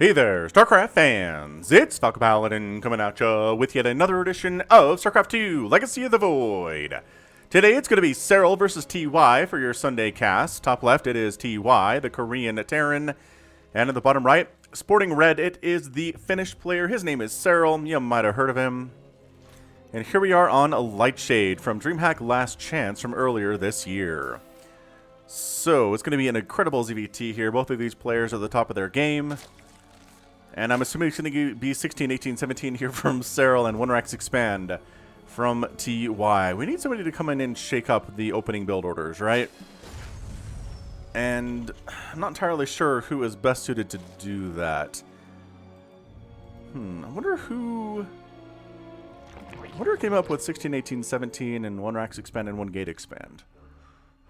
Hey there, StarCraft fans! It's Falcon Paladin coming at ya with yet another edition of StarCraft 2 Legacy of the Void. Today it's going to be Serral versus TY for your Sunday cast. Top left it is TY, the Korean Terran. And in the bottom right, sporting red, it is the Finnish player. His name is Serral. You might have heard of him. And here we are on Lightshade from Dreamhack Last Chance from earlier this year. So it's going to be an incredible ZVT here. Both of these players are at the top of their game. And I'm assuming it's going to be 16, 18, 17 here from Serral and 1-Rax Expand from TY. We need somebody to come in and shake up the opening build orders, right? And I'm not entirely sure who is best suited to do that. I wonder who came up with 16, 18, 17 and 1-Rax Expand and 1-Gate Expand.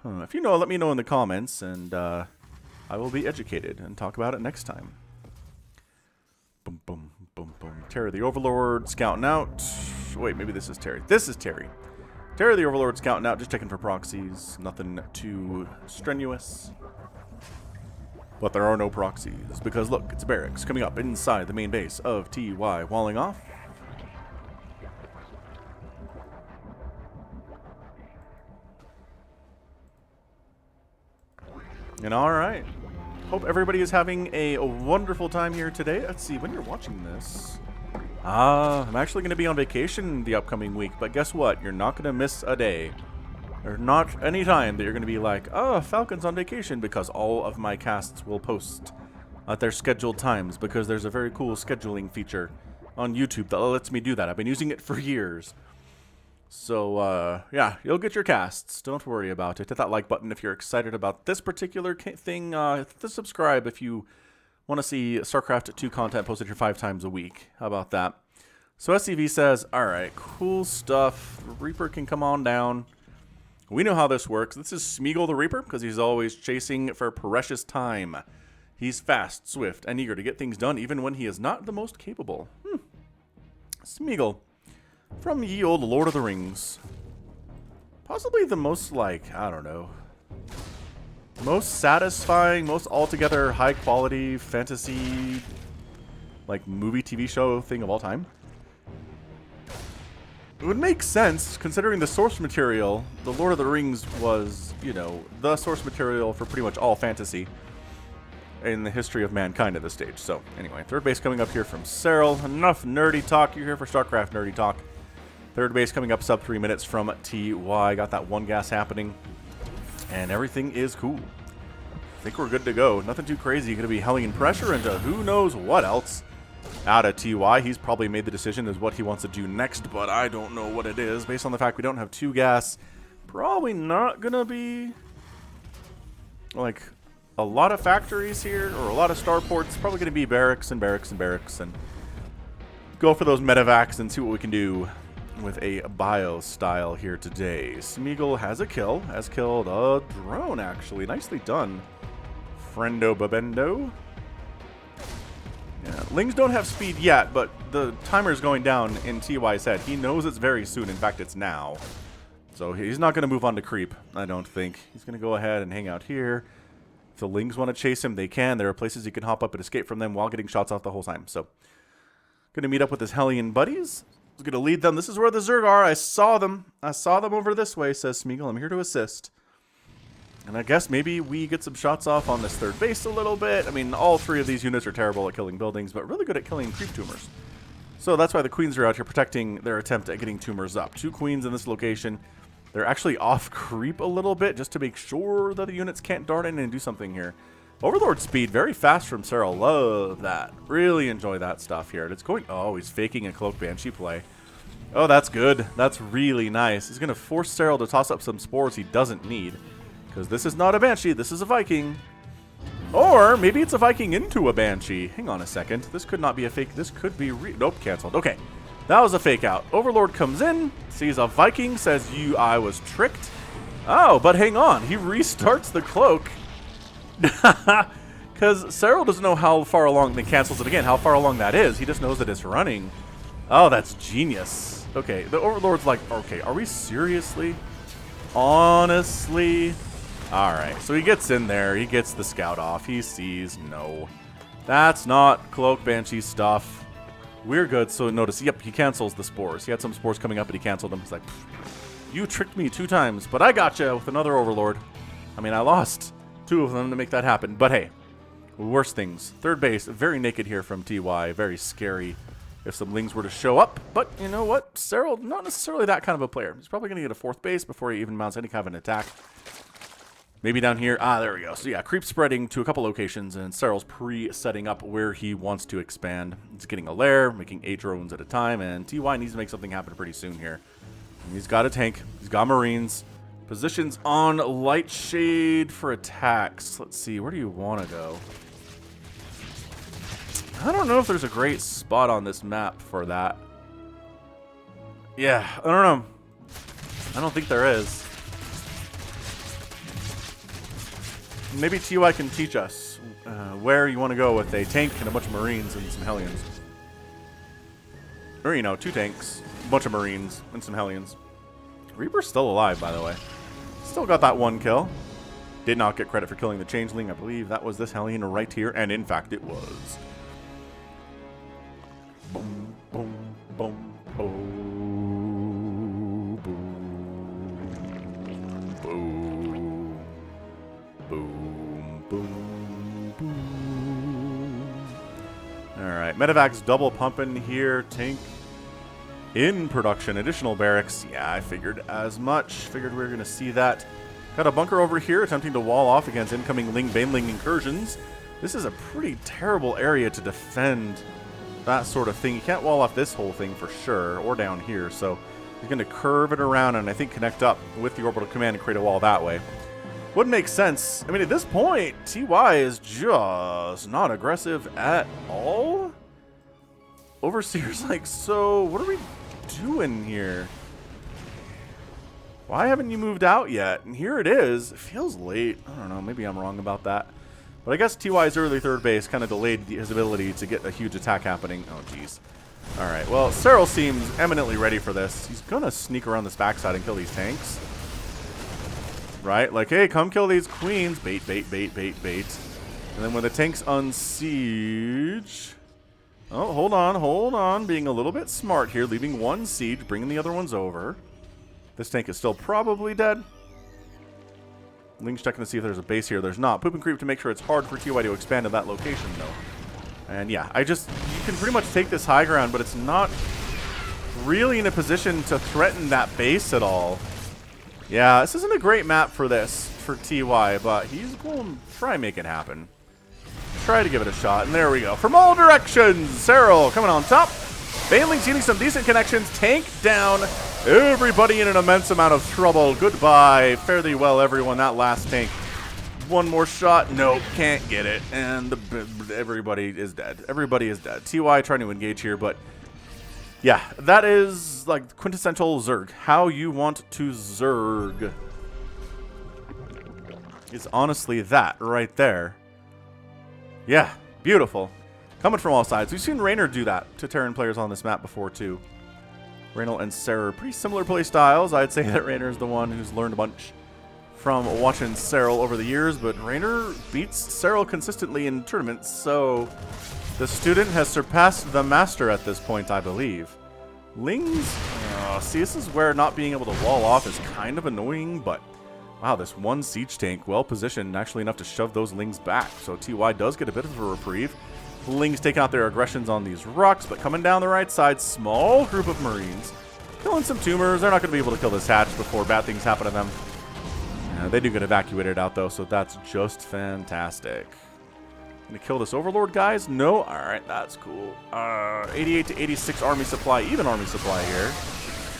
If you know, let me know in the comments, and I will be educated and talk about it next time. Boom, boom, boom, boom. Terry the Overlord scouting out. Wait, maybe this is Terry. This is Terry. Terry the Overlord scouting out, just checking for proxies. Nothing too strenuous. But there are no proxies, because look, it's barracks coming up inside the main base of TY. Walling off. And alright. Hope everybody is having a wonderful time here today. Let's see, when you're watching this. I'm actually going to be on vacation the upcoming week, but guess what? You're not going to miss a day. There's not any time that you're going to be like, oh, Falcon's on vacation, because all of my casts will post at their scheduled times, because there's a very cool scheduling feature on YouTube that lets me do that. I've been using it for years. So, yeah, you'll get your casts. Don't worry about it. Hit that like button if you're excited about this particular thing. Hit the subscribe if you want to see StarCraft 2 content posted here 5 times a week. How about that? So SCV says, alright, cool stuff. The Reaper can come on down. We know how this works. This is Smeagol the Reaper, because he's always chasing for precious time. He's fast, swift, and eager to get things done, even when he is not the most capable. Smeagol. From ye old Lord of the Rings. Possibly the most, like, I don't know, most satisfying, most altogether high quality fantasy, like, movie TV show thing of all time. It would make sense, considering the source material. The Lord of the Rings was, you know, the source material for pretty much all fantasy in the history of mankind at this stage. So, anyway, third base coming up here from Serral. Enough nerdy talk. You're here for StarCraft nerdy talk. Third base coming up sub 3 minutes from TY. Got that one gas happening. And everything is cool. I think we're good to go. Nothing too crazy. Going to be hellion pressure into who knows what else out of TY. He's probably made the decision as what he wants to do next, but I don't know what it is. Based on the fact we don't have 2 gas, probably not going to be like a lot of factories here or a lot of starports. Probably going to be barracks and barracks and barracks, and go for those medevacs and see what we can do with a bio style here today. Smeagol has a kill. Has killed a drone, actually. Nicely done, friendo babendo. Yeah, Lings don't have speed yet, but the timer's going down in TY's head. He knows it's very soon. In fact, it's now. So he's not going to move on to creep, I don't think. He's going to go ahead and hang out here. If the Lings want to chase him, they can. There are places he can hop up and escape from them while getting shots off the whole time. So, going to meet up with his Hellion buddies. He's going to lead them. This is where the Zerg are. I saw them. I saw them over this way, says Smeagol. I'm here to assist. And I guess maybe we get some shots off on this third base a little bit. I mean, all 3 of these units are terrible at killing buildings, but really good at killing creep tumors. So that's why the queens are out here protecting their attempt at getting tumors up. 2 queens in this location. They're actually off creep a little bit just to make sure that the units can't dart in and do something here. Overlord speed, very fast from Serral. Love that. Really enjoy that stuff here. And it's going... Oh, he's faking a Cloak Banshee play. Oh, that's good. That's really nice. He's going to force Serral to toss up some spores he doesn't need. Because this is not a Banshee. This is a Viking. Or maybe it's a Viking into a Banshee. Hang on a second. This could not be a fake. This could be... Nope, canceled. Okay. That was a fake out. Overlord comes in, sees a Viking, says, I was tricked. Oh, but hang on. He restarts the cloak. Because Serral doesn't know how far along, then cancels it again, how far along that is. He just knows that it's running. Oh, that's genius. Okay, the Overlord's like, okay, are we seriously? Honestly? Alright, so he gets in there, he gets the scout off, he sees, no. That's not Cloak Banshee stuff. We're good. So notice, yep, he cancels the spores. He had some spores coming up, but he canceled them. He's like, you tricked me 2 times, but I gotcha with another Overlord. I mean, I lost 2 of them to make that happen, but hey, worse things. Third base, very naked here from TY. Very scary if some Lings were to show up, but you know what? Serral, not necessarily that kind of a player. He's probably going to get a 4th base before he even mounts any kind of an attack. Maybe down here. Ah, there we go. So yeah, creep spreading to a couple locations, and Serral's pre-setting up where he wants to expand. He's getting a lair, making 8 drones at a time, and TY needs to make something happen pretty soon here. And he's got a tank. He's got Marines. Positions on Lightshade for attacks. Let's see. Where do you want to go? I don't know if there's a great spot on this map for that. Yeah, I don't know. I don't think there is. Maybe TY can teach us where you want to go with a tank and a bunch of Marines and some Hellions. Or, you know, 2 tanks, a bunch of Marines, and some Hellions. Reaper's still alive, by the way. Still got that 1 kill. Did not get credit for killing the Changeling. I believe that was this Hellion right here, and in fact it was. Boom, boom, boom, boom, boom, boom, boom, boom, boom. Alright, Medevac's double pumping here. Tank in production. Additional barracks. Yeah, I figured as much. Figured we were going to see that. Got a bunker over here attempting to wall off against incoming Baneling incursions. This is a pretty terrible area to defend that sort of thing. You can't wall off this whole thing for sure, or down here, so he's going to curve it around and I think connect up with the orbital command and create a wall that way. Wouldn't make sense. I mean, at this point, TY is just not aggressive at all. Overseer's like, so what are we doing here? Why haven't you moved out yet? And here it is. It feels late. I don't know. Maybe I'm wrong about that. But I guess TY's early 3rd base kind of delayed his ability to get a huge attack happening. Oh, jeez. All right. Well, Serral seems eminently ready for this. He's going to sneak around this backside and kill these tanks. Right? Like, hey, come kill these queens. Bait, bait, bait, bait, bait. And then when the tank's unsiege... Oh, hold on, hold on. Being a little bit smart here. Leaving 1 siege, bringing the other ones over. This tank is still probably dead. Link's checking to see if there's a base here. There's not. Poop and creep to make sure it's hard for TY to expand to that location, though. And yeah, you can pretty much take this high ground, but it's not really in a position to threaten that base at all. Yeah, this isn't a great map for this, for TY, but he's going to try and make it happen. Try to give it a shot, and there we go. From all directions, Serral coming on top. Baneling's getting some decent connections. Tank down. Everybody in an immense amount of trouble. Goodbye. Fare thee well, everyone. That last tank. 1 more shot. Nope, can't get it. And everybody is dead. Everybody is dead. TY trying to engage here, but yeah, that is like quintessential Zerg. How you want to Zerg. It's honestly that right there. Yeah, beautiful. Coming from all sides. We've seen Raynor do that to Terran players on this map before, too. Raynor and Serral are pretty similar play styles. I'd say that Raynor is the one who's learned a bunch from watching Serral over the years, but Raynor beats Serral consistently in tournaments, so the student has surpassed the master at this point, I believe. Lings, see, this is where not being able to wall off is kind of annoying, but wow, this 1 siege tank, well positioned, actually enough to shove those Lings back, so TY does get a bit of a reprieve. Lings taking out their aggressions on these rocks, but coming down the right side, small group of Marines. Killing some tumors. They're not going to be able to kill this hatch before bad things happen to them. They do get evacuated out, though, so that's just fantastic. Gonna kill this Overlord, guys? No? Alright, that's cool. 88 to 86 army supply, even army supply here.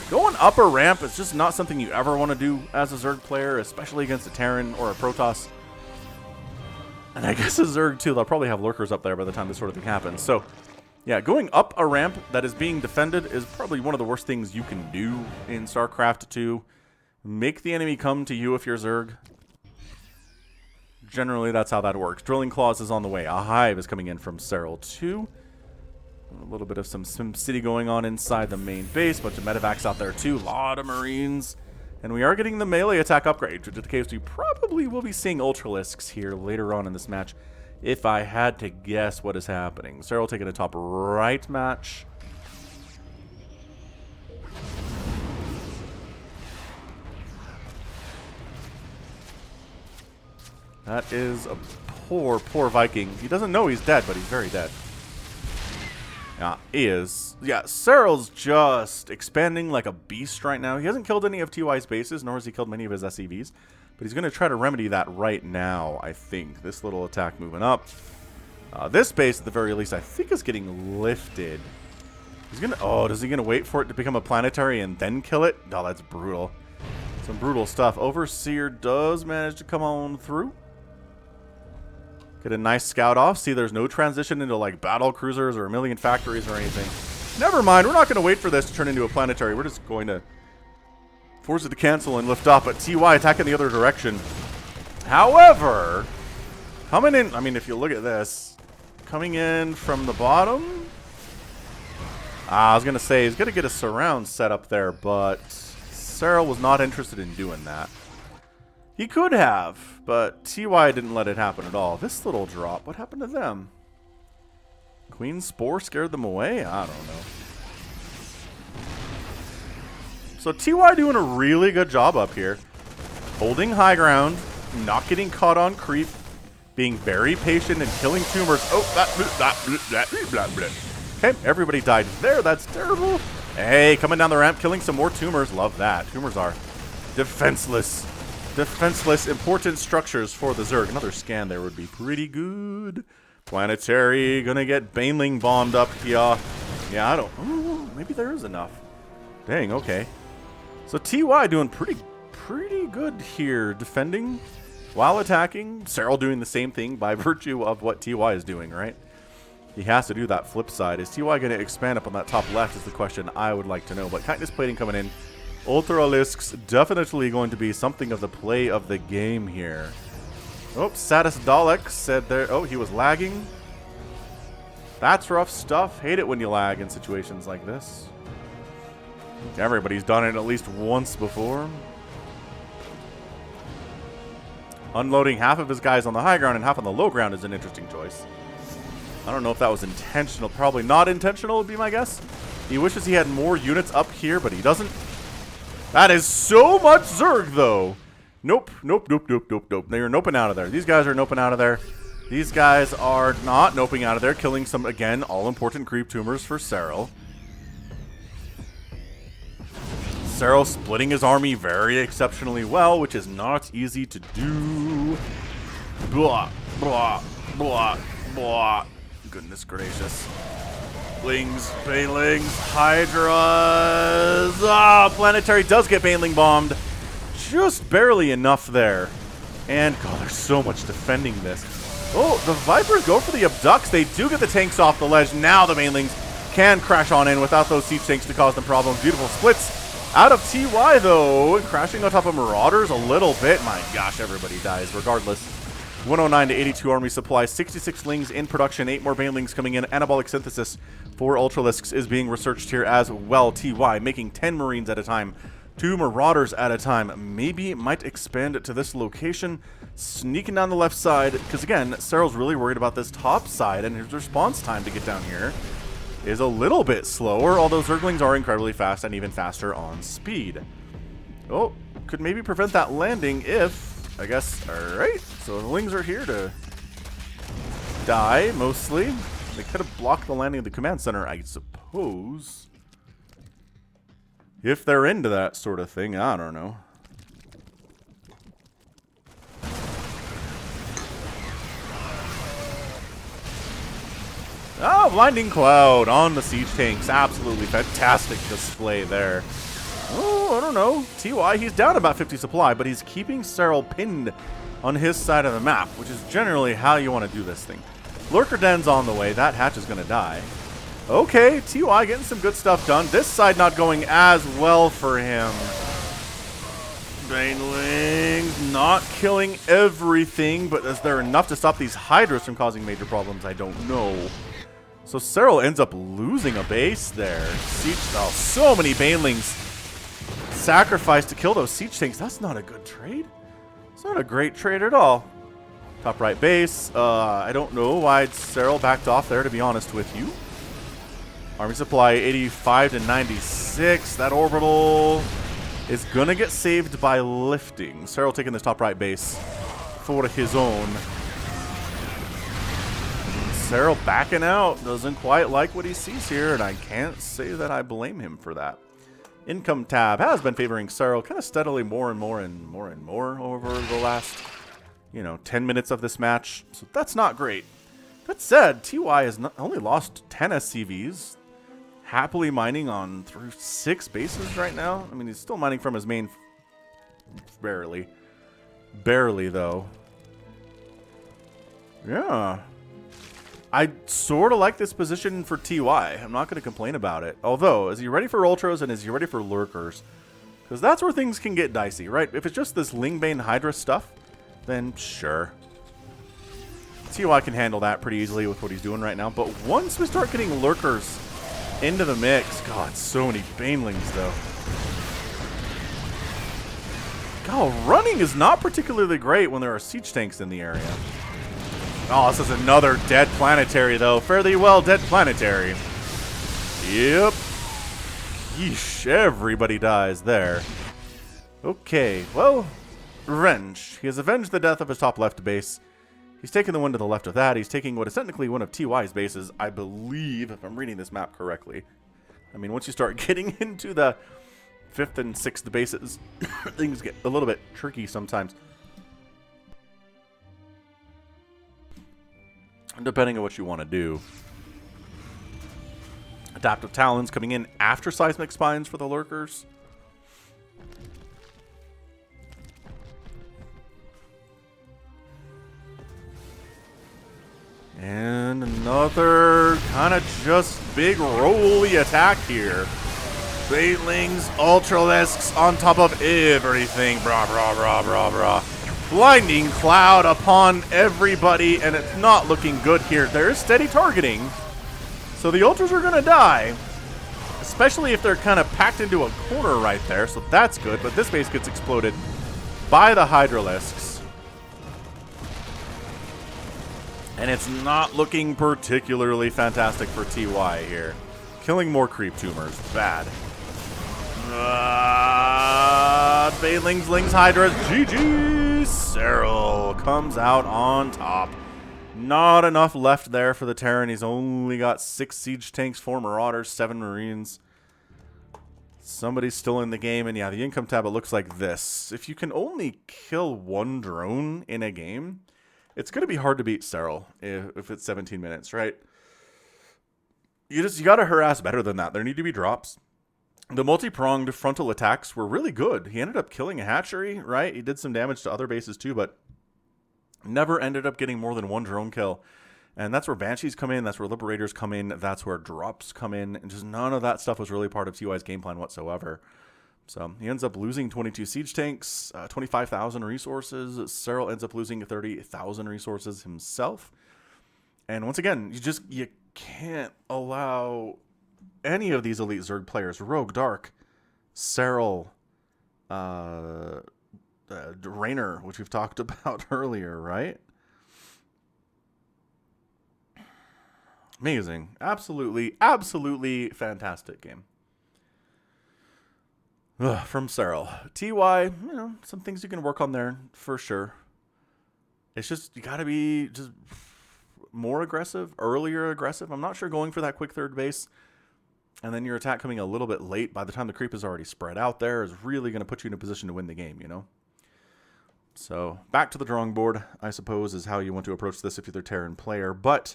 Going up a ramp is just not something you ever want to do as a Zerg player, especially against a Terran or a Protoss. And I guess a Zerg, too. They'll probably have lurkers up there by the time this sort of thing happens. So, yeah, going up a ramp that is being defended is probably one of the worst things you can do in StarCraft 2. Make the enemy come to you if you're Zerg. Generally, that's how that works. Drilling Claws is on the way. A hive is coming in from Serral, too. A little bit of some SimCity going on inside the main base. Bunch of medevacs out there, too. A lot of Marines. And we are getting the melee attack upgrade, which indicates we probably will be seeing Ultralisks here later on in this match. if I had to guess what is happening. Serral taking a top right match. That is a poor, poor Viking. He doesn't know he's dead, but he's very dead. Yeah, he is. Yeah, Serral's just expanding like a beast right now. He hasn't killed any of TY's bases, nor has he killed many of his SCVs. But he's going to try to remedy that right now, I think. This little attack moving up. This base, at the very least, I think is getting lifted. He's going to... Oh, is he going to wait for it to become a planetary and then kill it? No, that's brutal. Some brutal stuff. Overseer does manage to come on through. Get a nice scout off. See, there's no transition into like battle cruisers or a million factories or anything. Never mind. We're not going to wait for this to turn into a planetary. We're just going to force it to cancel and lift off. But TY attacking the other direction. However, coming in. I mean, if you look at this, coming in from the bottom. I was going to say he's going to get a surround set up there, but Serral was not interested in doing that. He could have, but TY didn't let it happen at all. This little drop, what happened to them? Queen Spore scared them away? I don't know. So TY doing a really good job up here. Holding high ground, not getting caught on creep, being very patient and killing tumors. Oh, okay, everybody died there. That's terrible. Hey, coming down the ramp, killing some more tumors. Love that. Tumors are defenseless. Defenseless, important structures for the Zerg. Another scan there would be pretty good. Planetary, gonna get Baneling bombed up here. Yeah, I don't... Ooh, maybe there is enough. Dang, okay. So TY doing pretty good here. Defending while attacking. Serral doing the same thing by virtue of what TY is doing, right? He has to do that flip side. Is TY gonna expand up on that top left is the question I would like to know. But Kindness Plating coming in. Ultralisks definitely going to be something of the play of the game here. Oh, Satis Dalek said there. Oh, he was lagging. That's rough stuff. Hate it when you lag in situations like this. Everybody's done it at least once before. Unloading half of his guys on the high ground and half on the low ground is an interesting choice. I don't know if that was intentional. Probably not intentional would be my guess. He wishes he had more units up here, but he doesn't. That is so much Zerg, though. Nope, nope, nope, nope, nope, nope. They are noping out of there. These guys are noping out of there. These guys are not noping out of there, killing some, again, all-important creep tumors for Serral. Serral splitting his army very exceptionally well, which is not easy to do. Blah, blah, blah, blah. Goodness gracious. Banelings, Hydras. Planetary does get Baneling bombed. Just barely enough there. And, God, there's so much defending this. Oh, the Vipers go for the Abducts. They do get the tanks off the ledge. Now the Banelings can crash on in without those siege tanks to cause them problems. Beautiful splits out of TY, though. Crashing on top of Marauders a little bit. My gosh, everybody dies regardless. 109 to 82 army supply, 66 lings in production, 8 more Banelings coming in. Anabolic synthesis for Ultralisks is being researched here as well. TY making 10 Marines at a time, 2 Marauders at a time. Maybe it might expand to this location, sneaking down the left side, because again, Serral's really worried about this top side, and his response time to get down here is a little bit slower, although Zerglings are incredibly fast and even faster on speed. Oh, could maybe prevent that landing if... I guess, alright, so the Lings are here to die, mostly. They could have blocked the landing of the command center, I suppose. If they're into that sort of thing, I don't know. Oh, Blinding Cloud on the siege tanks. Absolutely fantastic display there. Oh, I don't know. TY, he's down about 50 supply, but he's keeping Serral pinned on his side of the map, which is generally how you want to do this thing. Lurker Den's on the way. That hatch is going to die. Okay, TY getting some good stuff done. This side not going as well for him. Banelings not killing everything, but is there enough to stop these Hydras from causing major problems? I don't know. So Serral ends up losing a base there. Siege, oh, so many Banelings sacrificed to kill those siege tanks. That's not a good trade. It's not a great trade at all. Top right base. I don't know why Serral backed off there, to be honest with you. Army supply 85 to 96. That orbital is going to get saved by lifting. Serral taking this top right base for his own. Serral backing out. Doesn't quite like what he sees here, and I can't say that I blame him for that. Income tab has been favoring Serral kind of steadily more and more over the last, 10 minutes of this match. So that's not great. That said, TY has only lost 10 SCVs. Happily mining on through 6 bases right now. I mean, he's still mining from his main. Barely. Barely, though. Yeah. I sort of like this position for TY. I'm not going to complain about it. Although, is he ready for Ultras and is he ready for Lurkers? Because that's where things can get dicey, right? If it's just this Lingbane Hydra stuff, then sure. TY can handle that pretty easily with what he's doing right now. But once we start getting Lurkers into the mix, God, so many Banelings, though. God, running is not particularly great when there are siege tanks in the area. Oh, this is another dead planetary, though. Fare thee well, dead planetary. Yep. Yeesh, everybody dies there. Okay, well, revenge. He has avenged the death of his top left base. He's taking the one to the left of that. He's taking what is technically one of TY's bases, I believe, if I'm reading this map correctly. I mean, once you start getting into the 5th and 6th bases, things get a little bit tricky sometimes. Depending on what you want to do. Adaptive Talons coming in after Seismic Spines for the Lurkers. And another kind of just big rolly attack here. Banelings, Ultralisks on top of everything. Brah, brah, brah, brah, brah. Blinding cloud upon everybody, and it's not looking good here. There is steady targeting, so the Ultras are going to die. Especially if they're kind of packed into a corner right there, so that's good. But this base gets exploded by the Hydralisks. And it's not looking particularly fantastic for TY here. Killing more creep tumors. Bad. Banelings, Lings, Hydras. GG! Serral comes out on top. Not enough left there for the Terran. He's only got 6 siege tanks, 4 Marauders, 7 Marines. Somebody's still in the game. And yeah, the income tab, it looks like this. If you can only kill 1 drone in a game, it's going to be hard to beat Serral if it's 17 minutes, right? You got to harass better than that. There need to be drops. The multi-pronged frontal attacks were really good. He ended up killing a hatchery, right? He did some damage to other bases too, but never ended up getting more than 1 drone kill. And that's where Banshees come in. That's where Liberators come in. That's where drops come in. And just none of that stuff was really part of TY's game plan whatsoever. So he ends up losing 22 siege tanks, 25,000 resources. Serral ends up losing 30,000 resources himself. And once again, you can't allow any of these Elite Zerg players, Rogue, Dark, Serral, Rainer, which we've talked about earlier, right? Amazing. Absolutely, absolutely fantastic game. From Serral. TY, some things you can work on there for sure. It's just, you got to be just more aggressive, earlier aggressive. I'm not sure going for that quick third base and then your attack coming a little bit late by the time the creep is already spread out there is really going to put you in a position to win the game, So back to the drawing board, I suppose, is how you want to approach this if you're the Terran player. But,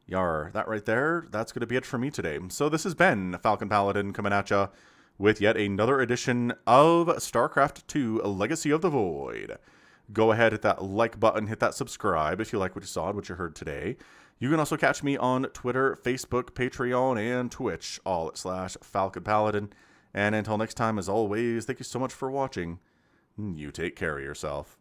that right there, that's going to be it for me today. So this has been Falcon Paladin coming at ya with yet another edition of StarCraft 2 Legacy of the Void. Go ahead, hit that like button, hit that subscribe if you like what you saw and what you heard today. You can also catch me on Twitter, Facebook, Patreon, and Twitch, all at /Falcon Paladin. And until next time, as always, thank you so much for watching. You take care of yourself.